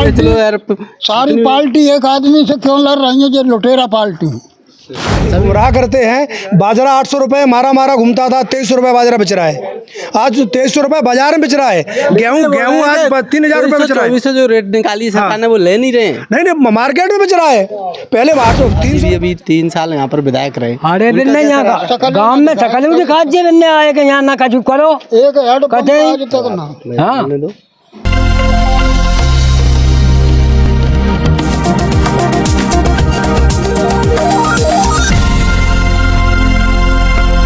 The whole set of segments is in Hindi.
सारी पार्टी एक आदमी से क्यों लड़ रही है? जो लुटेरा पार्टी गुमराह करते हैं। बाजरा 800 रुपए मारा घूमता था, 2300 रुपए बाजरा बेच रहा है। आज 2300 रुपए बाजार में बेच रहा है। गेहूं आज 3000 रुपए बेच रहा है। जो रेट निकाली सरकार ने वो ले नहीं रहे हैं। नहीं मार्केट में बेच रहा है। पहले 300। अभी 3 साल यहाँ पर विधायक रहे। अरे दिन नहीं यहाँ गाँव में सकल में दिखा जे बनने आए कि यहाँ ना कछु करो एक हेड आज तक ना। हाँ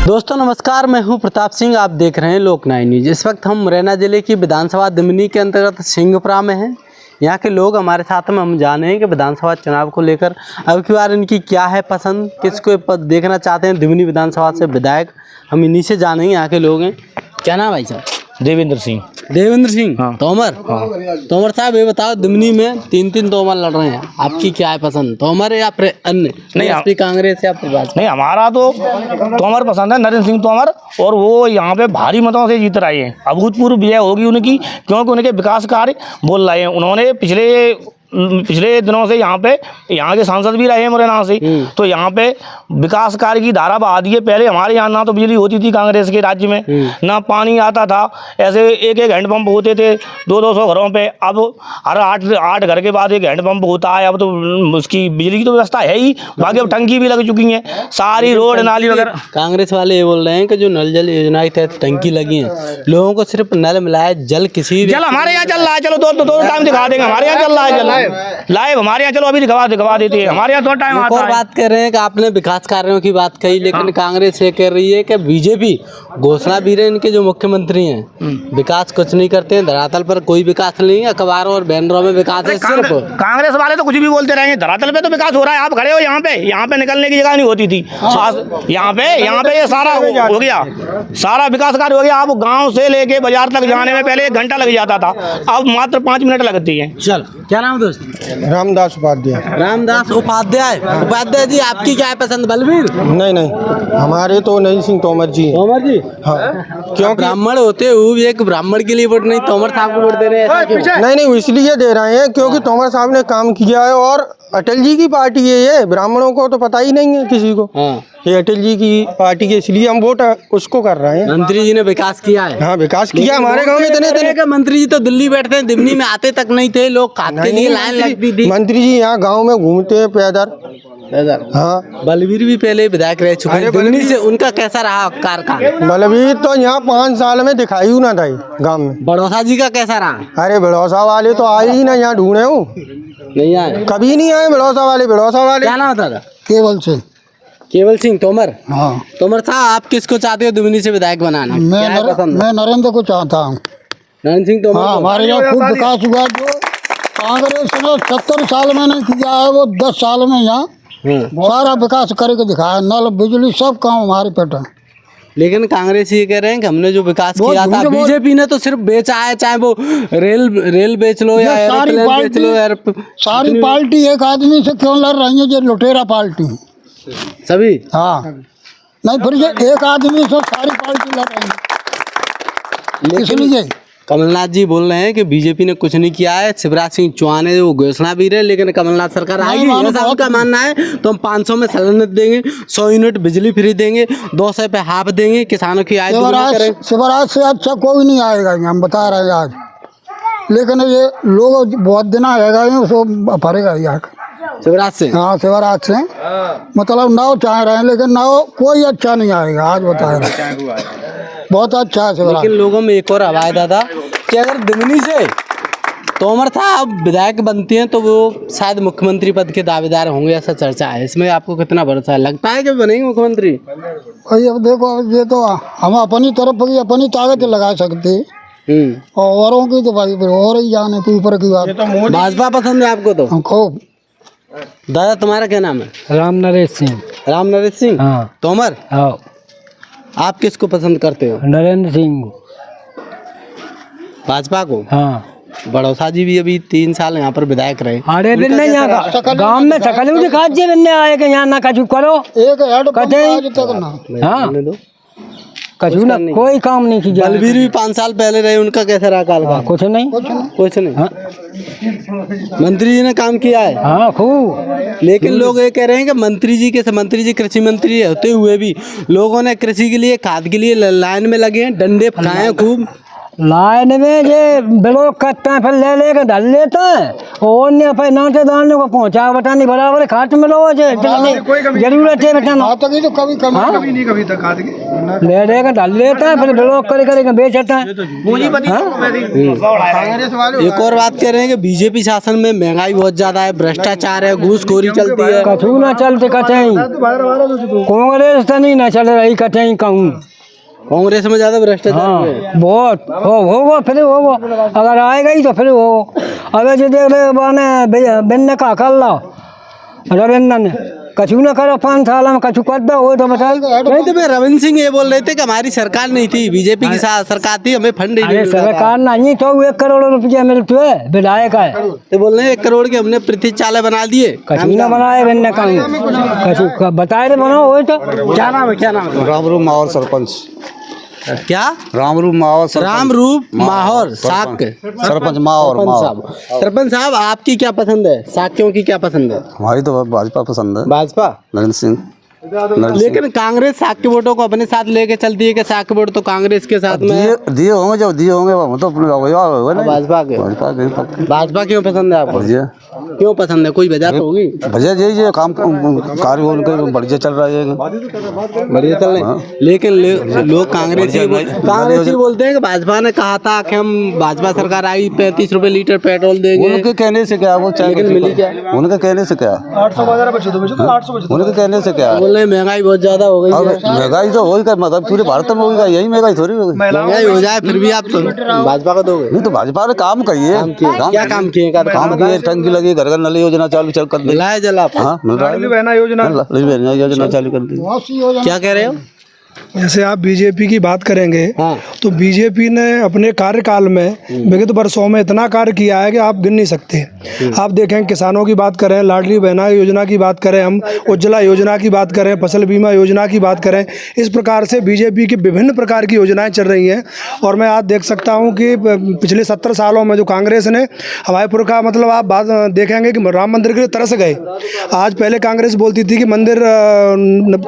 दोस्तों नमस्कार, मैं हूं प्रताप सिंह। आप देख रहे हैं लोक 9 न्यूज। इस वक्त हम मुरैना जिले की विधानसभा दिमनी के अंतर्गत सिंहपुरा में हैं। यहाँ के लोग हमारे साथ में, हम जाने हैं कि विधानसभा चुनाव को लेकर अब की बार इनकी क्या है पसंद, किसको देखना चाहते हैं दिमनी विधानसभा से विधायक। हम इन्हीं से जानेंगे। यहाँ के लोग हैं। क्या नाम भाई साहब? देवेंद्र सिंह। देवेंद्र सिंह। हाँ। तोमर। हाँ। तोमर साहब ये बताओ, दिमनी में 3 तोमर लड़ रहे हैं, आपकी क्या है पसंद? तोमर या फिर अन्य? नहीं कांग्रेस या फिर भाजपा? नहीं, हमारा तो तोमर पसंद है, नरेंद्र सिंह तोमर। और वो यहाँ पे भारी मतों से जीत रहे हैं। अभूतपूर्व विजय होगी उनकी, क्योंकि उनके विकास कार्य बोल रहे हैं। उन्होंने पिछले दिनों से यहाँ के सांसद भी रहे हैं मुरैना से, तो यहाँ पे विकास कार्य की धारा बहा दी है। पहले हमारे यहाँ ना तो बिजली होती थी कांग्रेस के राज्य में, ना पानी आता था। ऐसे एक हैंडपंप होते थे 200 घरों पे। अब हर 8 घर के बाद एक हैंडपंप होता है। अब तो उसकी बिजली की तो व्यवस्था है ही, बाकी अब टंकी भी लग चुकी है, सारी रोड नाली वगैरह। कांग्रेस वाले ये बोल रहे हैं कि जो नल जल योजना के तहत टंकी लगी है, लोगों को सिर्फ नल मिलाए, जल किसी जल हमारे यहाँ चल रहा है। चलो दो टाइम दिखा देंगे, हमारे यहाँ चल रहा है जल लाइव हमारे यहाँ। चलो अभी दिखवा देते हैं, हमारे यहाँ 2 टाइम आता है। बात कर रहे हैं कि आपने विकास कार्यों की बात कही, लेकिन कांग्रेस ये कह रही है कि बीजेपी घोषणा भी रहे इनके जो मुख्यमंत्री हैं, विकास कुछ नहीं करते हैं। धरातल पर कोई विकास नहीं है, अखबारों और बैनरों में विकास है सिर्फ। कांग्रेस वाले तो कुछ भी बोलते रहेंगे, धरातल पे तो विकास हो रहा है। आप खड़े हो यहाँ पे निकलने की जगह नहीं होती थी। यहाँ पे ये सारा हो गया, सारा विकास कार्य हो गया। आप गाँव से लेके बाजार तक जाने में पहले 1 घंटा लग जाता था, अब मात्र 5 मिनट लगती है। चल, क्या नाम दोस्त? रामदास उपाध्याय। रामदास उपाध्याय जी, आपकी क्या है पसंद? बलबीर? नहीं, हमारे तो नहीं सिंह तोमर जी। तोमर जी? हाँ। क्यों? ब्राह्मण होते हुए भी एक ब्राह्मण के लिए वोट नहीं, तोमर साहब को वोट दे रहे हैं? नहीं, इसलिए दे रहे हैं क्योंकि तोमर साहब ने काम किया है और अटल जी की पार्टी है ये। ब्राह्मणों को तो पता ही नहीं है किसी को। हाँ। ये अटल जी की पार्टी के, इसलिए हम वोट उसको कर रहे हैं। मंत्री जी ने विकास किया है। हाँ, विकास किया हमारे गांव में। इतने मंत्री जी तो दिल्ली बैठते हैं, दिमनी में आते तक नहीं थे, लोग खाते नहीं, लाइन लगती थी। मंत्री जी यहाँ गांव में घूमते हैं पैदल। हाँ, बलबीर भी पहले विधायक रह चुके हैं दिमनी से, उनका कैसा रहा कार्यकाल? बलबीर तो यहाँ 5 साल में दिखाई ना था गाँव में। बड़ौसा जी का कैसा रहा? अरे बड़ौसा वाले तो आए ही ना, यहाँ ढूंढे हूँ, नहीं आए, कभी नहीं आए बड़ौसा वाले। क्या नाम था? केवल सिंह तोमर। हाँ। तोमर साहब, आप किसको चाहते हो दिमनी से विधायक बनाना? मैं नरेंद्र को चाहता हूँ। नरेंद्र सिंह तोमर। हाँ, हमारे यहाँ खूब विकास हुआ। जो कांग्रेस ने 70 साल में नहीं किया है, वो 10 साल में यहाँ सारा विकास करके दिखाया। नल बिजली सब काम हमारे पेट है। लेकिन कांग्रेस ये कह रहे हैं कि हमने जो विकास किया था, बीजेपी ने तो सिर्फ बेचा है, चाहे वो रेल बेच लो या एरोप्लेन बेच लो। सारी पार्टी एक आदमी से क्यों लड़ रही है? जो लुटेरा पार्टी सभी। हाँ, नहीं फिर ये एक आदमी से सारी पार्टी लड़ रही है, इसलिए। कमलनाथ जी बोल रहे हैं कि बीजेपी ने कुछ नहीं किया है। शिवराज सिंह चौहान है वो घोषणा भी रहे, लेकिन कमलनाथ सरकार आएगी, ऐसा उनका मानना है। तो हम 500 में सिलेंडर देंगे, 100 यूनिट बिजली फ्री देंगे, 200 पे हाफ देंगे, किसानों की आय दुगना करेंगे। शिवराज से अच्छा कोई नहीं आएगा, हम बता रहे हैं आज। लेकिन ये लोग बहुत दिन आएगा, उसको भरेगा यार शिवराज से। हाँ, शिवराज से मतलब नाव चाह रहे हैं, लेकिन नाव कोई अच्छा नहीं आएगा, आज बता रहे हैं। बहुत अच्छा है शिवराज। लेकिन लोगों में एक और हवा है दादा, कि अगर दिमनी से तोमर साहब विधायक बनती हैं तो वो शायद मुख्यमंत्री पद के दावेदार होंगे, ऐसा चर्चा है। इसमें आपको कितना भरोसा है? लगता है कि बनेंगे मुख्यमंत्री? भाई अब देखो, ये तो हम अपनी तरफ की अपनी ताकत लगा सकते, और औरों की तो भाई और ही जाने के ऊपर की बात। भाजपा पसंद है आपको? तो खूब। दादा तुम्हारा क्या नाम है? राम नरेश सिंह। राम नरेश सिंह। हाँ। तोमर। हाँ। आप किसको पसंद करते हो? नरेंद्र सिंह। भाजपा को? हाँ। बड़ौसा जी भी अभी 3 साल यहाँ पर विधायक रहे। अरे दिन नहीं यहाँ गाँव में सकल में दिखा जे बनने आए कि यहाँ ना कछु करो एक हेड आज तक ना। हाँ, कछु ना कोई काम नहीं किया। बलबीर भी 5 साल पहले रहे, उनका कैसा रहा कार्यकाल? कुछ नहीं। कुछ नहीं। हाँ। मंत्री जी ने काम किया है। हाँ खूब। लेकिन लोग ये कह रहे हैं कि मंत्री जी कृषि मंत्री होते हुए भी लोगों ने कृषि के लिए, खाद के लिए लाइन में लगे हैं, डंडे फकाए हैं खूब। लाइन में ये ब्लॉक करते हैं, फिर ले लेकर डाल लेते हैं और नहीं फिर नाचे डालने को पहुँचा बताने बराबर खाट में लो जरूरत है बताना। हाँ तक तो कभी कमी हाँ? कभी नहीं कभी तक खाद की ले लेकर डाल लेते हैं, फिर ब्लॉक कर बेचते हैं। एक और बात कह रहे हैं कि बीजेपी शासन में महंगाई बहुत ज्यादा है, भ्रष्टाचार है, घूसखोरी चलती है। कछु ना चलते कहीं, कांग्रेस तो नहीं ना चल रही कहीं कहूँ। कांग्रेस में ज्यादा भ्रष्टाचार हाँ है। बहुत होगा फिर होगा, अगर आएगा ही तो फिर होगा। अगर जो देख रहे बाने बिन्ने का कर लो रविंद्र ने कछु न करो 5 साल में कछु कर दो वो तो बता। नहीं तो मैं रविंद्र सिंह ये बोल रहे थे कि हमारी सरकार नहीं थी, बीजेपी की सरकार थी, हमें फंड ही नहीं अरे मिल रहा था। सरकार नहीं तो 1 करोड़ रुपया मिलते है विधायक है तो बोल रहे हैं 1 करोड़ के हमने प्रतिचालय बना दिए। कछु न बनाए बिन्ने का कछु बताए रे बनाओ वो तो। क्या नाम है, क्या नाम है? रामरूप माहौर सरपंच। क्या? रामरूप माहौर रामरूप माहौर साक सरपंच माहौर सरपंच साहब, आपकी क्या पसंद है? साक्यों की क्या पसंद है? हमारी तो भाजपा पसंद है, भाजपा। नरेंद्र सिंह। लेकिन कांग्रेस साक के वोटों को अपने साथ लेके चलती है कि साक के वोट तो कांग्रेस के साथ में दिए होंगे, जब दिए होंगे वो तो अपने भाजपा के। भाजपा क्यों पसंद है आपको? क्यों पसंद है? कोई वजह तो होगी। वजह यही काम कार्य उनके बढ़िया चल रहा है, बढ़िया चल रहे हैं। लेकिन लोग कांग्रेस ही बोलते हैं कि भाजपा ने कहा था कि हम भाजपा सरकार आई 35 रुपए लीटर पेट्रोल देंगे। उनके कहने से क्या वो चाहे, लेकिन मिली क्या? उनके कहने से क्या, 800 बचे तो 800 बचे। उनके कहने से क्या, बोल रहे महंगाई बहुत ज्यादा हो गई है। महंगाई तो होगी, मतलब पूरे भारत में होगी, यही महंगाई थोड़ी होगी। महंगाई हो जाए फिर भी आप तो भाजपा को दोगे? नहीं तो भाजपा ने काम करिए, क्या काम किए? काम किए, टंकी लगी, घर घर नल योजना चालू कर दी। मिला है जल आप? हाँ मिल रहा है, योजना चालू कर दी। क्या कह रहे हो? जैसे आप बीजेपी की बात करेंगे हाँ। तो बीजेपी ने अपने कार्यकाल में विगत वर्षों में इतना कार्य किया है कि आप गिन नहीं सकते। आप देखें, किसानों की बात करें, लाडली बहना योजना की बात करें, हम उज्ज्वला योजना की बात करें, फसल बीमा योजना की बात करें, इस प्रकार से बीजेपी की विभिन्न प्रकार की योजनाएं चल रही हैं। और मैं आज देख सकता हूं कि पिछले 70 सालों में जो कांग्रेस ने हवाईपुर का मतलब आप बात देखेंगे कि राम मंदिर के लिए तरस गए। आज पहले कांग्रेस बोलती थी कि मंदिर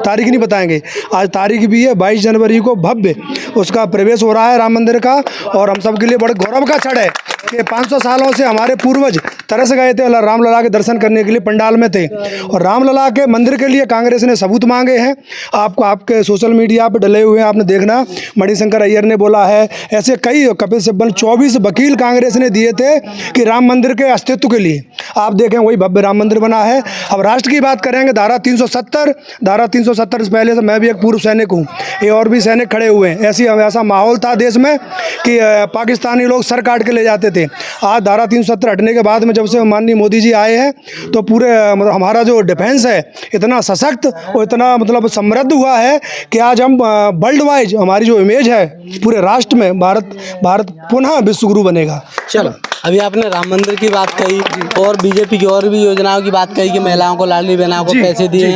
तारीख नहीं बताएंगे, आज तारीख भी है, 22 जनवरी को भव्य उसका प्रवेश हो रहा है राम मंदिर का। और हम सब के लिए बड़े गौरव का क्षण है कि 500 सालों से हमारे पूर्वज तरस गए थे रामलला के दर्शन करने के लिए, पंडाल में थे। और रामलला के मंदिर के लिए कांग्रेस ने सबूत मांगे हैं। आपको आपके सोशल मीडिया पर डले हुए हैं, आपने देखना, मणिशंकर अय्यर ने बोला है, ऐसे कई, कपिल सिब्बल, 24 वकील कांग्रेस ने दिए थे कि राम मंदिर के अस्तित्व के लिए। आप देखें वही भव्य राम मंदिर बना है। अब राष्ट्र की बात करेंगे, धारा 370 से पहले से मैं भी एक पूर्व सैनिक हूँ, ये और भी सैनिक खड़े हुए हैं। ऐसा माहौल था देश में कि पाकिस्तानी लोग सर काट के ले जाते थे। आज धारा 370 हटने के बाद में जब से माननीय मोदी जी आए हैं तो पूरे मतलब हमारा जो डिफेंस है इतना सशक्त और इतना मतलब समृद्ध हुआ है कि आज हम वर्ल्ड वाइज हमारी जो इमेज है पूरे राष्ट्र में, भारत पुनः विश्वगुरु बनेगा। चलो, अभी आपने राम मंदिर की बात कही और बीजेपी की और भी योजनाओं की बात कही कि महिलाओं को, लाडली बहनाओं को पैसे दिए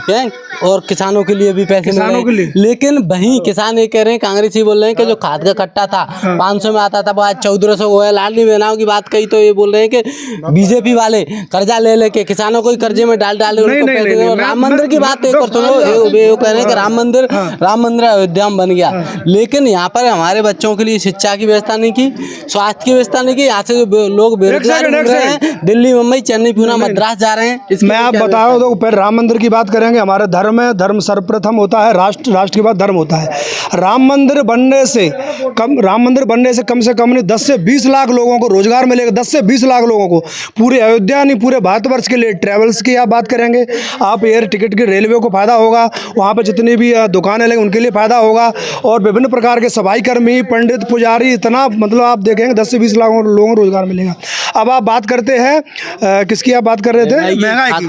हैं और किसानों के लिए भी पैसे मिल रहे हैं। लेकिन वहीं किसान ये कह रहे हैं, कांग्रेस ही बोल रहे हैं कि जो खाद का कट्टा था 500 में आता था वो आज 1400 हुआ है। लाडली बहनाओं की बात कही तो ये बोल रहे हैं कि बीजेपी वाले कर्जा ले लेके किसानों को कर्जे में डाल उनको पैसे दे। राम मंदिर की बात एक और सुनो, ये कह रहे हैं कि राम मंदिर अयोध्या में बन गया, लेकिन यहाँ पर हमारे बच्चों के लिए शिक्षा की व्यवस्था नहीं की, स्वास्थ्य की व्यवस्था नहीं की। यहाँ से लोग बेरोजगार घूम रहे हैं, दिल्ली, मुंबई, चेन्नई, पूना, मद्रास जा रहे हैं। मैं आप बता रहा हूँ, पहले राम मंदिर की बात करेंगे। हमारे धर्म में धर्म सर्वप्रथम होता है, राष्ट्र के बाद धर्म होता है। राम मंदिर बनने से कम से कम 10 से 20 लाख लोगों को रोजगार मिलेगा। 10 से 20 लाख लोगों को पूरे अयोध्या नहीं, पूरे भारतवर्ष के लिए। ट्रेवल्स की आप बात करेंगे, आप एयर टिकट की, रेलवे को फायदा होगा, वहाँ पर जितनी भी दुकानें लगे उनके लिए फायदा होगा। और विभिन्न प्रकार के सफाई कर्मी, पंडित, पुजारी, इतना मतलब आप देखेंगे 10 से 20 लाख लोगों को रोजगार मिलेगा। अब आप बात करते हैं किसकी आप बात कर रहे थे? महंगाई की।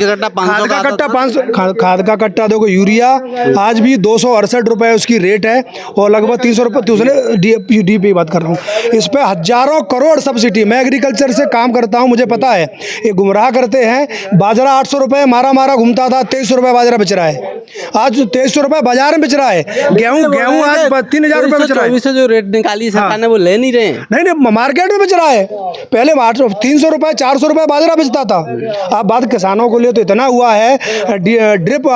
खाद का कट्टा यूरिया देखो, यूरिया आज भी 268 रुपये उसकी रेट है और लगभग 300 रुपये दूसरे डी की बात कर रहा हूँ। इस पर हजारों करोड़ सब्सिडी। मैं एग्रीकल्चर से काम करता हूँ, मुझे पता है। ये गुमराह करते हैं। बाजरा 800 रुपये मारा घूमता था, 2300 रुपये बाजरा बेच रहा है। आज 2300 रुपये बाजार में बेच रहा है। गेहूँ आज 3000 रुपये बेच रहा है। जो रेट निकाली सरकार ने वो ले नहीं रहे हैं। नहीं, मार्केट में बेच रहा है। पहले 300 रुपये 400 रुपये बाजरा बेचता था। अब बात किसानों को लिए तो इतना हुआ है।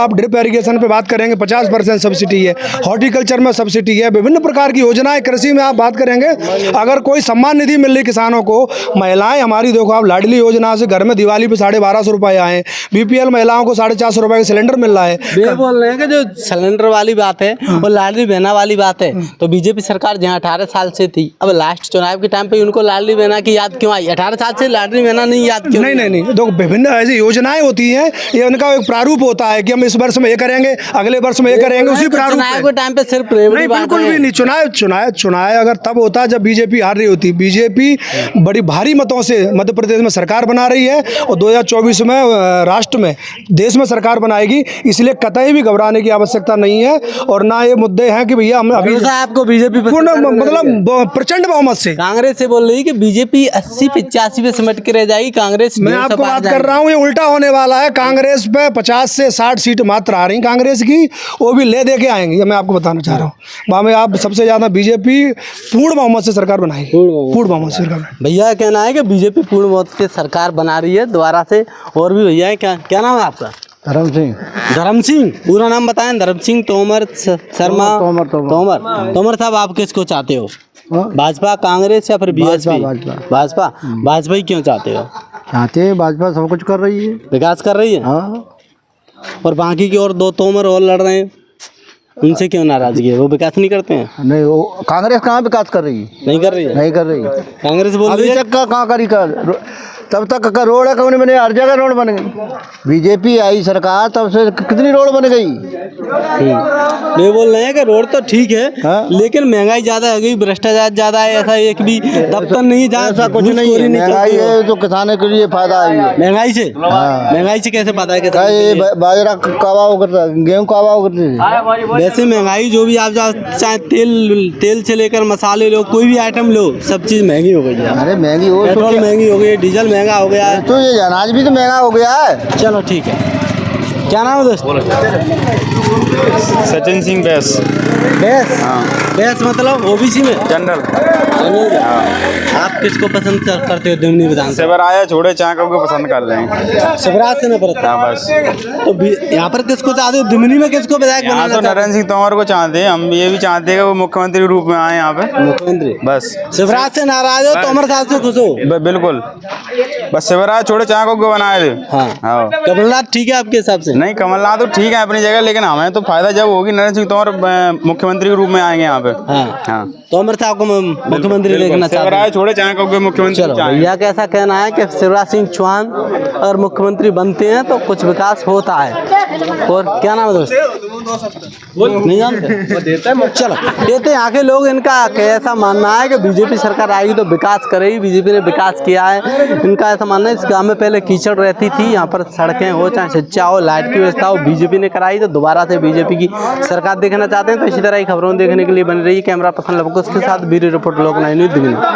आप ड्रिप इरीगेशन पे बात करेंगे 50% सब्सिडी है, हॉर्टिकल्चर में सब्सिडी है, विभिन्न प्रकार की योजनाएं। कृषि में आप बात करेंगे, अगर कोई सम्मान निधि मिल रही किसानों को, महिलाएं हमारी देखो, आप लाडली योजना से घर में दिवाली पे 1250 रुपये आए। BPL महिलाओं को 450 रुपये का सिलेंडर मिल रहा है। वे बोल रहे हैं कि जो सिलेंडर वाली बात है और लाडली बहना वाली बात है, तो बीजेपी सरकार जहाँ 18 साल से थी, अब लास्ट चुनाव के टाइम पे उनको लाडली बहना की याद क्यों आई? 18 साल से लाडली बहना नहीं याद क्यों? नहीं, देखो विभिन्न ऐसी योजनाएं होती हैं, ये उनका एक प्रारूप होता है कि हम इस वर्ष में ये करेंगे, अगले वर्ष में ये करेंगे, उसी प्रारूप चुनाव के टाइम पे सिर्फ नहीं, बिल्कुल भी नहीं। चुनाव अगर तब होता जब बीजेपी हार रही होती। बीजेपी बड़ी भारी मतों से मध्य प्रदेश में सरकार बना रही है और 2024 में राष्ट्र में, देश में सरकार बनाएगी। इसलिए कतई भी घबराने की आवश्यकता नहीं है। और ना ये मुद्दे हैं कि भैया हम अभी आपको बीजेपी मतलब प्रचंड बहुमत से कांग्रेस से बोल रही है कि बीजेपी 80-85 पे सिमट के रह जाएगी, कांग्रेस। मैं आपको बात कर रहा हूँ, ये उल्टा होने वाला है। कांग्रेस पे 50 से 60 सीट मात्र आ रही कांग्रेस की, वो भी ले दे के आएंगी। ये मैं आपको बताना चाह रहा हूँ। वहाँ में आप सबसे ज़्यादा बीजेपी पूर्ण बहुमत से सरकार बनाएगी। पूर्ण बहुमत से सरकार। भैया कहना है कि बीजेपी पूर्ण बहुमत से सरकार बना रही है दोबारा से। और भी भैया क्या नाम है आपका? धर्म सिंह। पूरा नाम बताएं। धर्म सिंह तोमर शर्मा। तोमर साहब, आप किसको चाहते हो? भाजपा, कांग्रेस या फिर बीएसपी? भाजपा ही क्यों चाहते हो? चाहते हैं भाजपा सब कुछ कर रही है, विकास कर रही है। हाँ। और बाकी की और 2 तोमर और लड़ रहे हैं, उनसे क्यों नाराजगी है? वो विकास नहीं करते हैं? नहीं, वो कांग्रेस कहाँ विकास कर रही है? नहीं कर रही है। नहीं कर रही। कांग्रेस बोल रही है अभी तक का कहाँ करी कर, तब तक का रोड है कौन बने, हर जगह रोड बन गई। बीजेपी आई सरकार तब से कितनी रोड बन गई। वे बोल रहे हैं कि रोड तो ठीक है, हाँ? लेकिन महंगाई ज्यादा हो गई, भ्रष्टाचार ज्यादा है। ऐसा एक भी दफ्तर नहीं जहाँ ऐसा कुछ नहीं है। महंगाई है तो किसानों के लिए फायदा है। महंगाई से? महंगाई से कैसे पता है? बाजरा कावा करता, गेहूँ कावा करते। वैसे महंगाई जो भी आप चाहे तेल से लेकर मसाले लो, कोई भी आइटम लो, सब चीज महंगी हो गई है। अरे महंगी हो, पेट्रोल महंगी हो गई है, डीजल महंगा हो गया है, तो ये अनाज भी तो महंगा हो गया है। चलो ठीक है। क्या नाम है दोस्त? सचिन सिंह बैस। बैस मतलब ओबीसी में जनरल। आप किसको पसंद करते हो दिमनी विधानसभा? शिवराज छोड़े चाका को पसंद कर रहे हैं। शिवराज से नफरत? हाँ बस। तो यहाँ पर किसको चाहते हो? दिमनी में किसको विधायक यहाँ बनाना तो नरेंद्र सिंह तोमर को चाहते हैं। हम ये भी चाहते हैं कि वो मुख्यमंत्री के रूप में आए यहाँ पे। मुख्यमंत्री बस। शिवराज से नाराज हो, तोमर साहब से खुश हो? बिल्कुल, बस शिवराज छोड़े चाका को बनाए थे। हाँ। कमलनाथ ठीक है आपके हिसाब से? नहीं, कमलनाथ तो ठीक है अपनी जगह, लेकिन हमें तो फायदा जब होगी नरेंद्र सिंह तोमर मुख्यमंत्री के रूप में आएंगे यहाँ पे। हाँ। तोमर साहब को मुख्यमंत्री देखना चाहते हैं। शिवराज छोड़े चाका को मुख्यमंत्री। चलो भैया का ऐसा कहना है कि शिवराज सिंह चौहान अगर मुख्यमंत्री बनते हैं तो कुछ विकास होता है। और क्या नाम है दोस्त? नहीं जानते? चलो देते यहाँ के लोग। इनका ऐसा मानना है कि बीजेपी सरकार आएगी तो विकास करेगी। बीजेपी ने विकास किया है, इनका ऐसा मानना है। इस गांव में पहले कीचड़ रहती थी, यहाँ पर सड़कें हो, चाहे शिक्षा हो, लाइट की व्यवस्था हो, बीजेपी ने कराई, तो दोबारा से बीजेपी की सरकार देखना चाहते हैं। तो इसी तरह की खबरों देखने के लिए बनी रही। कैमरा पर्सन लवकुश के साथ ब्यूरो रिपोर्ट लोक 9 न्यूज़ दिल्ली।